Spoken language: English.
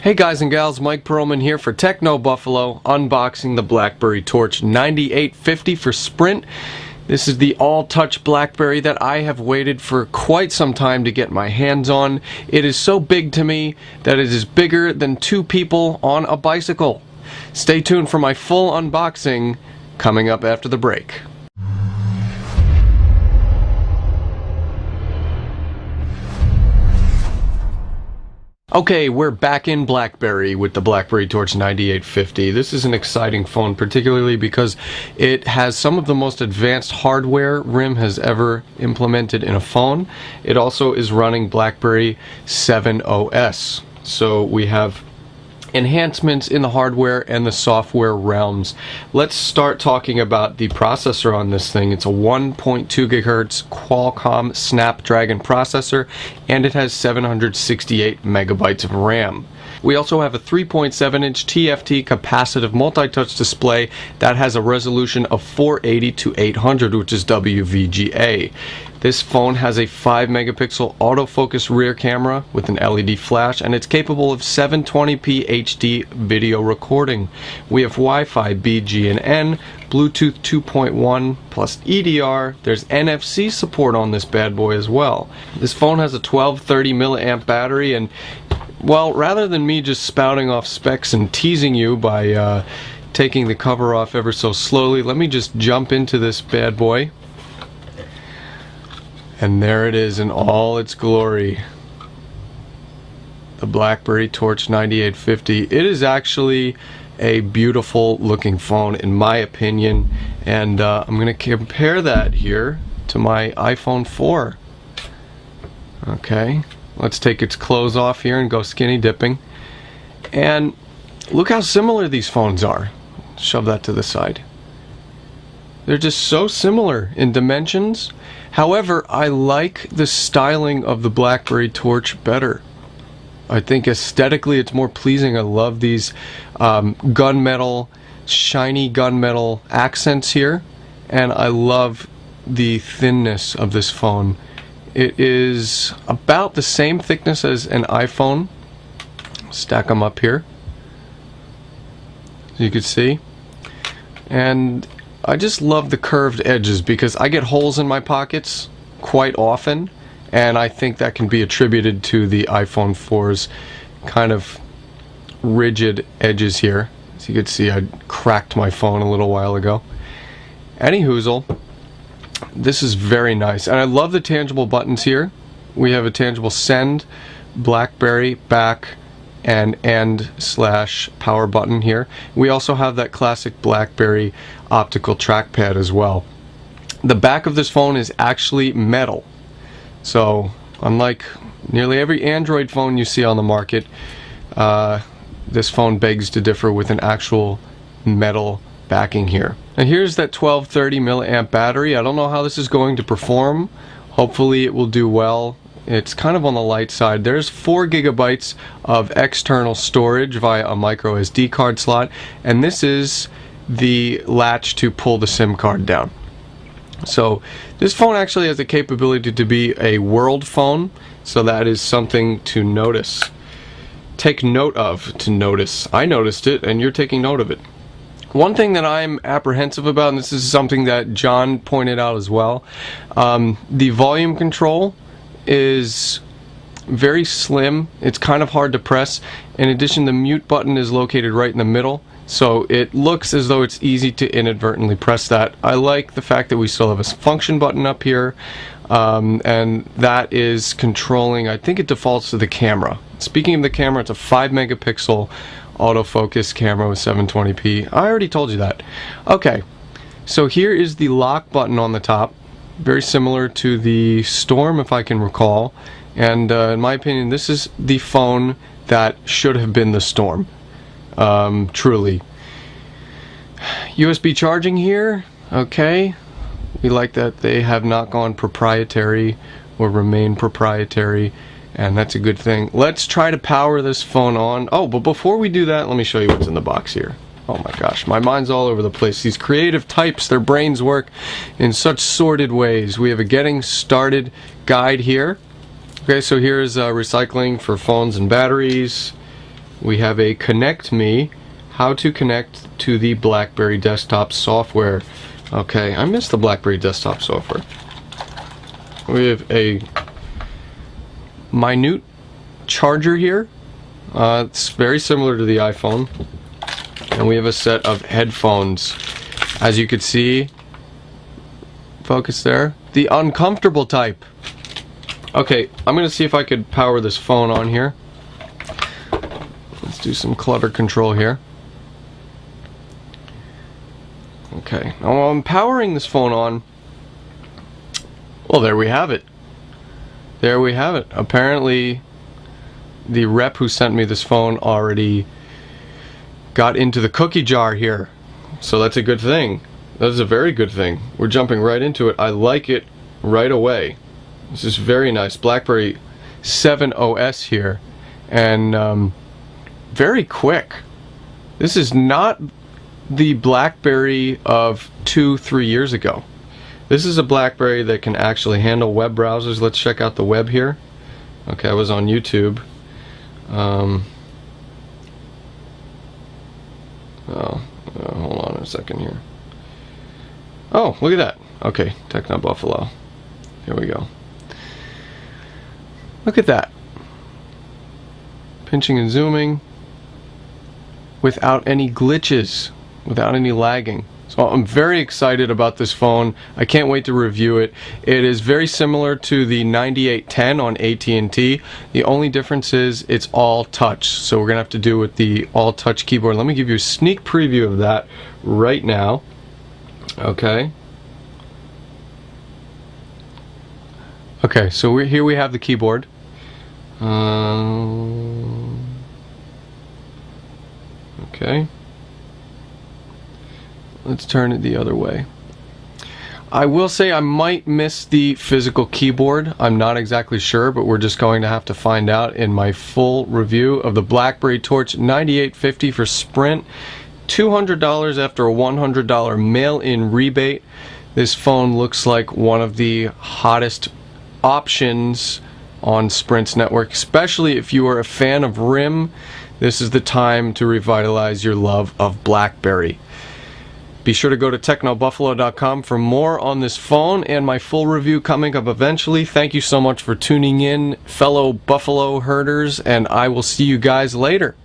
Hey guys and gals, Mike Perlman here for Techno Buffalo, unboxing the BlackBerry Torch 9850 for Sprint. This is the all-touch BlackBerry that I have waited for quite some time to get my hands on. It is so big to me that it is bigger than two people on a bicycle. Stay tuned for my full unboxing coming up after the break. Okay, we're back in BlackBerry with the BlackBerry Torch 9850. This is an exciting phone, particularly because it has some of the most advanced hardware RIM has ever implemented in a phone. It also is running BlackBerry 7 OS. So we have enhancements in the hardware and the software realms. Let's start talking about the processor on this thing. It's a 1.2 gigahertz Qualcomm Snapdragon processor, and it has 768 megabytes of RAM. We also have a 3.7-inch TFT capacitive multi-touch display that has a resolution of 480 to 800, which is WVGA. This phone has a 5 megapixel autofocus rear camera with an LED flash, and it's capable of 720p HD video recording. We have Wi-Fi B, G, and N, Bluetooth 2.1 plus EDR. There's NFC support on this bad boy as well. This phone has a 1230 milliamp battery, and well, rather than me just spouting off specs and teasing you by taking the cover off ever so slowly, let me just jump into this bad boy. And there it is in all its glory. The BlackBerry Torch 9850. It is actually a beautiful looking phone in my opinion, and I'm going to compare that here to my iPhone 4. Okay, let's take its clothes off here and go skinny dipping. And look how similar these phones are. Shove that to the side. They're just so similar in dimensions. However, I like the styling of the BlackBerry Torch better. I think aesthetically it's more pleasing. I love these gunmetal, shiny gunmetal accents here, and I love the thinness of this phone. It is about the same thickness as an iPhone. Stack them up here, so you can see. And I just love the curved edges because I get holes in my pockets quite often, and I think that can be attributed to the iPhone 4's kind of rigid edges here. As you can see, I cracked my phone a little while ago. Anyhoozle, this is very nice, and I love the tangible buttons here. We have a tangible send, BlackBerry, back, and end/power button here. We also have that classic BlackBerry optical trackpad as well. The back of this phone is actually metal, so unlike nearly every Android phone you see on the market, this phone begs to differ with an actual metal backing here. And here's that 1230 milliamp battery. I don't know how this is going to perform. Hopefully it will do well. It's kind of on the light side. There's 4 gigabytes of external storage via a micro SD card slot, and this is the latch to pull the SIM card down. So this phone actually has the capability to be a world phone, so that is something to notice. Take note of, to notice. I noticed it, and you're taking note of it. One thing that I'm apprehensive about, and this is something that John pointed out as well, the volume control is very slim. It's kind of hard to press. In addition, the mute button is located right in the middle, so it looks as though it's easy to inadvertently press that. I like the fact that we still have a function button up here, and that is controlling, I think it defaults to the camera. Speaking of the camera, it's a 5 megapixel autofocus camera with 720p. I already told you that. Okay, so here is the lock button on the top. Very similar to the Storm, if I can recall, and in my opinion this is the phone that should have been the Storm, truly. USB charging here, okay, we like that they have not gone proprietary or remain proprietary, and that's a good thing. Let's try to power this phone on. Oh, but before we do that, let me show you what's in the box here. Oh my gosh, my mind's all over the place. These creative types, their brains work in such sordid ways. We have a getting started guide here. Okay, so here's recycling for phones and batteries. we have a Connect Me, how to connect to the BlackBerry desktop software. Okay, I missed the BlackBerry desktop software. We have a minute charger here. It's very similar to the iPhone. And we have a set of headphones. As you can see, focus there, the uncomfortable type. Okay, I'm gonna see if I could power this phone on here. Let's do some clever control here. Okay, now while I'm powering this phone on, well, there we have it. There we have it. Apparently, the rep who sent me this phone already got into the cookie jar here. So that's a good thing. That is a very good thing. We're jumping right into it. I like it right away. This is very nice. BlackBerry 7 OS here. And very quick. This is not the BlackBerry of 2-3 years ago. This is a BlackBerry that can actually handle web browsers. Let's check out the web here. Okay, I was on YouTube. Hold on a second here. Oh, look at that. Okay, Techno Buffalo. Here we go. Look at that. Pinching and zooming without any glitches, without any lagging. So I'm very excited about this phone. I can't wait to review it. It is very similar to the 9810 on AT&T. The only difference is it's all touch. So we're gonna have to do with the all touch keyboard. Let me give you a sneak preview of that right now. Okay. Okay, so here we have the keyboard. Okay. Let's turn it the other way. I will say I might miss the physical keyboard. I'm not exactly sure, but we're just going to have to find out in my full review of the BlackBerry Torch 9850 for Sprint. $200 after a $100 mail-in rebate. This phone looks like one of the hottest options on Sprint's network, especially if you are a fan of RIM. This is the time to revitalize your love of BlackBerry. Be sure to go to technobuffalo.com for more on this phone and my full review coming up eventually. Thank you so much for tuning in, fellow Buffalo herders, and I will see you guys later.